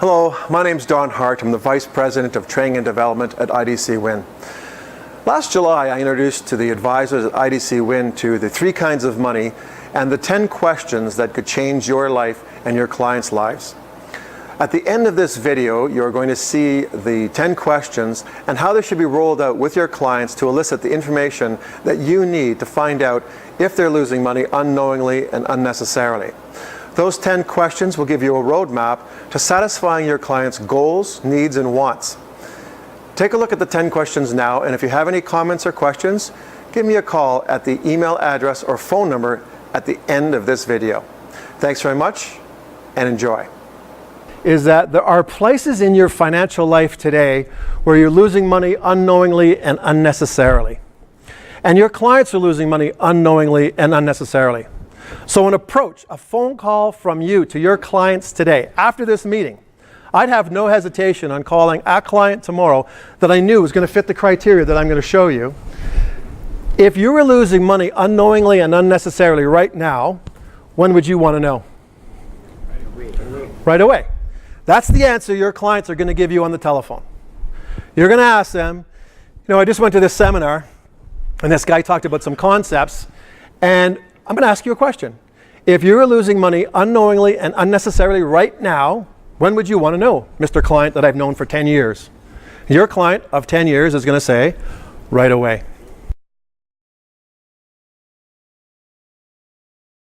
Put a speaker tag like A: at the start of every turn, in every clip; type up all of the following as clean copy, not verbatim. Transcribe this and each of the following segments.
A: Hello, my name's Don Hart. I'm the Vice President of Training and Development at IDCWIN. Last July, I introduced to the advisors at IDCWIN to the 3 kinds of money and the 10 questions that could change your life and your clients' lives. At the end of this video, you're going to see the 10 questions and how they should be rolled out with your clients to elicit the information that you need to find out if they're losing money unknowingly and unnecessarily. Those 10 questions will give you a roadmap to satisfying your clients' goals, needs, and wants. Take a look at the 10 questions now, and if you have any comments or questions, give me a call at the email address or phone number at the end of this video. Thanks very much, and enjoy. Is that there are places in your financial life today where you're losing money unknowingly and unnecessarily. And your clients are losing money unknowingly and unnecessarily. So an approach, a phone call from you to your clients today, after this meeting, I'd have no hesitation on calling a client tomorrow that I knew was going to fit the criteria that I'm going to show you. If you were losing money unknowingly and unnecessarily right now, when would you want to know? Right away. That's the answer your clients are going to give you on the telephone. You're going to ask them, you know, I just went to this seminar and this guy talked about some concepts, and I'm going to ask you a question. If you were losing money unknowingly and unnecessarily right now, when would you want to know, Mr. Client that I've known for 10 years? Your client of 10 years is going to say, right away.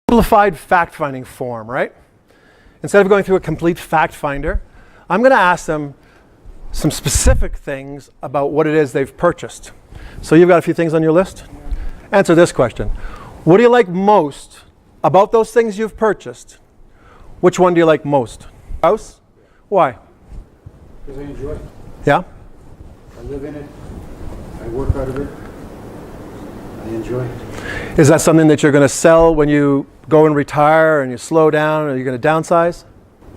A: Simplified fact-finding form, right? Instead of going through a complete fact finder, I'm going to ask them some specific things about what it is they've purchased. So you've got a few things on your list? Answer this question. What do you like most about those things you've purchased? Which one do you like most? House? Why?
B: Because I enjoy it.
A: Yeah?
B: I live in it. I work out of it. I enjoy it.
A: Is that something that you're going to sell when you go and retire and you slow down, or you're going to downsize?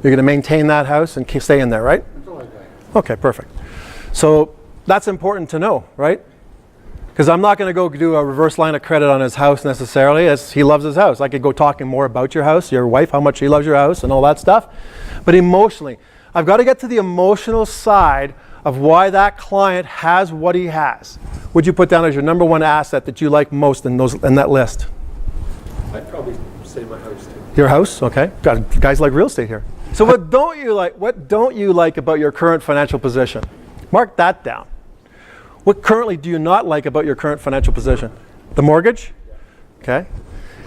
A: You're going to maintain that house and stay in there, right?
B: Until I die.
A: Okay, perfect. So that's important to know, right? Because I'm not going to go do a reverse line of credit on his house necessarily, as he loves his house. I could go talking more about your house, your wife, how much she loves your house and all that stuff. But emotionally, I've got to get to the emotional side of why that client has what he has. Would you put down as your number one asset that you like most in that list?
B: I'd probably say my house too.
A: Your house? Okay. God, guys like real estate here. So what don't you like about your current financial position? Mark that down. What currently do you not like about your current financial position? The mortgage? Okay.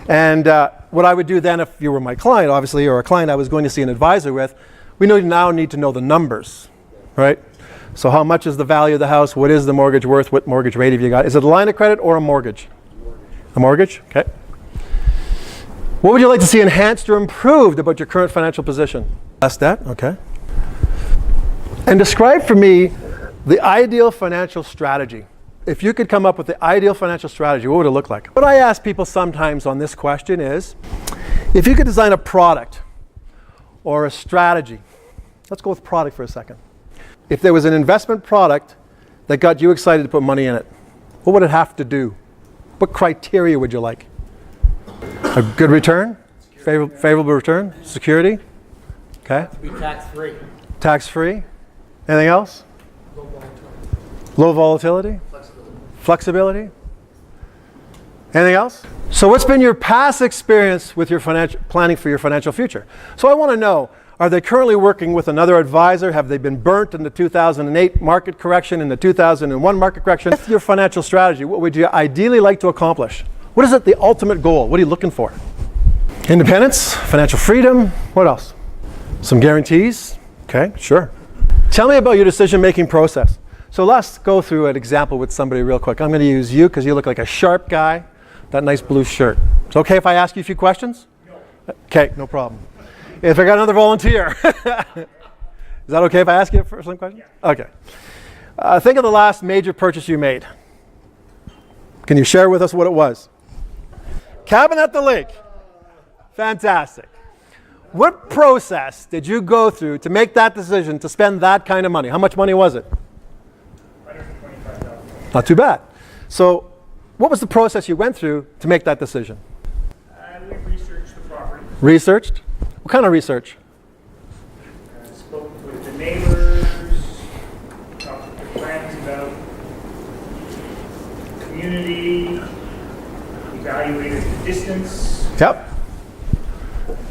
A: And what I would do then, if you were my client, obviously, or a client I was going to see an advisor with, we now need to know the numbers, right? So how much is the value of the house? What is the mortgage worth? What mortgage rate have you got? Is it a line of credit or a mortgage? A mortgage? Okay. What would you like to see enhanced or improved about your current financial position? That's that, okay. And describe for me the ideal financial strategy. If you could come up with the ideal financial strategy, what would it look like? What I ask people sometimes on this question is, if you could design a product or a strategy, let's go with product for a second. If there was an investment product that got you excited to put money in it, what would it have to do? What criteria would you like? A good return? Favorable return? Security? Okay.
C: To be tax-free.
A: Tax-free? Anything else?
C: Low volatility.
A: Low volatility?
C: Flexibility.
A: Flexibility? Anything else? So what's been your past experience with your planning for your financial future? So I want to know, are they currently working with another advisor? Have they been burnt in the 2008 market correction, in the 2001 market correction? With your financial strategy, what would you ideally like to accomplish? What is it, the ultimate goal? What are you looking for? Independence, financial freedom, what else? Some guarantees? Okay, sure. Tell me about your decision-making process. So let's go through an example with somebody real quick. I'm going to use you because you look like a sharp guy, that nice blue shirt. It's okay if I ask you a few questions? No. Okay, no problem. If I got another volunteer. Is that okay if I ask you for some questions? Yeah. Okay. Think of the last major purchase you made. Can you share with us what it was? Cabin at the lake. Fantastic. What process did you go through to make that decision to spend that kind of money? How much money was it? $125,000. Not too bad. So what was the process you went through to make that decision?
D: We researched the property.
A: Researched? What kind of research?
D: Spoke with
C: their neighbors, talk with their friends about community, evaluated the distance,
A: Yep.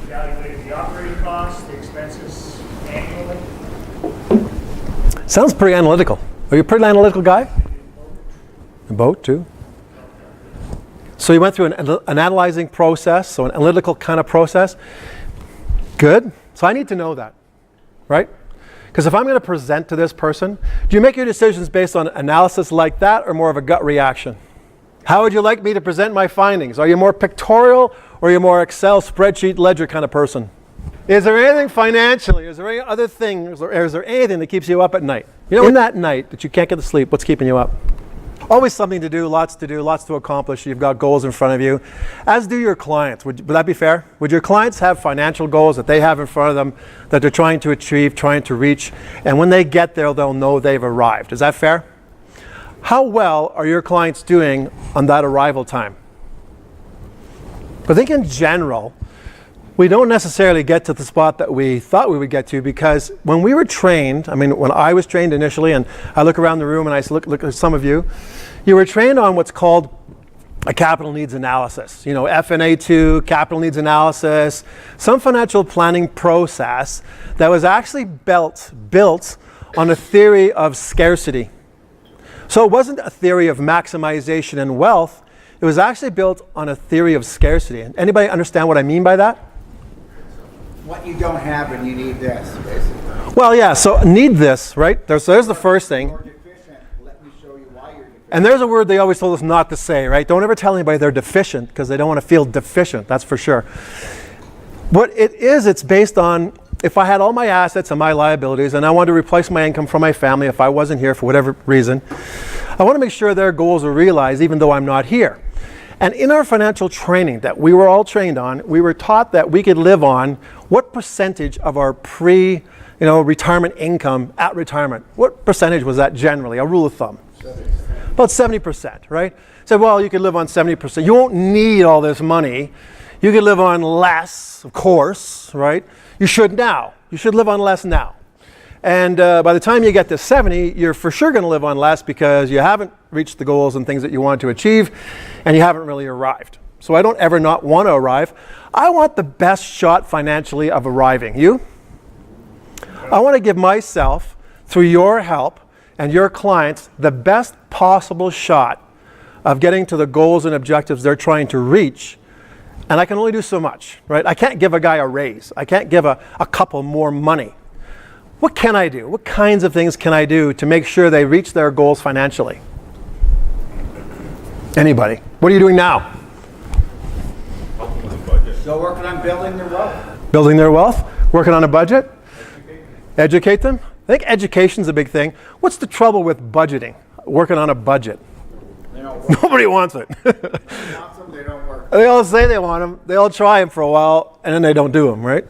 C: evaluated the operating costs, the expenses annually.
A: Sounds pretty analytical. Are you a pretty analytical guy? A boat too. So you went through an analyzing process, so an analytical kind of process. Good. So I need to know that, right? Because if I'm going to present to this person, do you make your decisions based on analysis like that or more of a gut reaction? How would you like me to present my findings? Are you more pictorial or are you more Excel spreadsheet ledger kind of person? Is there anything financially, is there any other things, or is there anything that keeps you up at night? You know, in that night that you can't get to sleep, what's keeping you up? Always something to do, lots to accomplish. You've got goals in front of you, as do your clients. Would that be fair? Would your clients have financial goals that they have in front of them that they're trying to achieve, trying to reach, and when they get there, they'll know they've arrived? Is that fair? How well are your clients doing on that arrival time? I think in general, we don't necessarily get to the spot that we thought we would get to, because when we were trained, I mean, when I was trained initially, and I look around the room and I look at some of you, you were trained on what's called a capital needs analysis. You know, FNA2, capital needs analysis, some financial planning process that was actually built on a theory of scarcity. So it wasn't a theory of maximization and wealth, it was actually built on a theory of scarcity. Anybody understand what I mean by that?
D: What you don't have and you need this, basically.
A: Well, yeah, so need this, right? There's the first thing.
D: You're deficient. Let me show you why you're deficient.
A: And there's a word they always told us not to say, right? Don't ever tell anybody they're deficient, because they don't want to feel deficient, that's for sure. What it is, it's based on, if I had all my assets and my liabilities and I wanted to replace my income from my family if I wasn't here for whatever reason, I want to make sure their goals are realized even though I'm not here. And in our financial training that we were all trained on, we were taught that we could live on what percentage of our retirement income at retirement. What percentage was that generally, a rule of thumb?
D: 70%.
A: About 70%, right? So, well, you could live on 70%. You won't need all this money. You could live on less, of course, right? You should now. You should live on less now. And by the time you get to 70, you're for sure going to live on less because you haven't reached the goals and things that you want to achieve, and you haven't really arrived. So I don't ever not want to arrive. I want the best shot financially of arriving. You? I want to give myself, through your help and your clients, the best possible shot of getting to the goals and objectives they're trying to reach. And I can only do so much, right? I can't give a guy a raise. I can't give a couple more money. What can I do? What kinds of things can I do to make sure they reach their goals financially? Anybody? What are you doing now?
D: Still working on building their wealth.
A: Building their wealth? Working on a budget? Educate them? I think education's a big thing. What's the trouble with budgeting? Working on a budget?
D: They don't work.
A: Nobody wants it.
D: They want them, they don't work.
A: They all say they want them. They all try them for a while, and then they don't do them, right?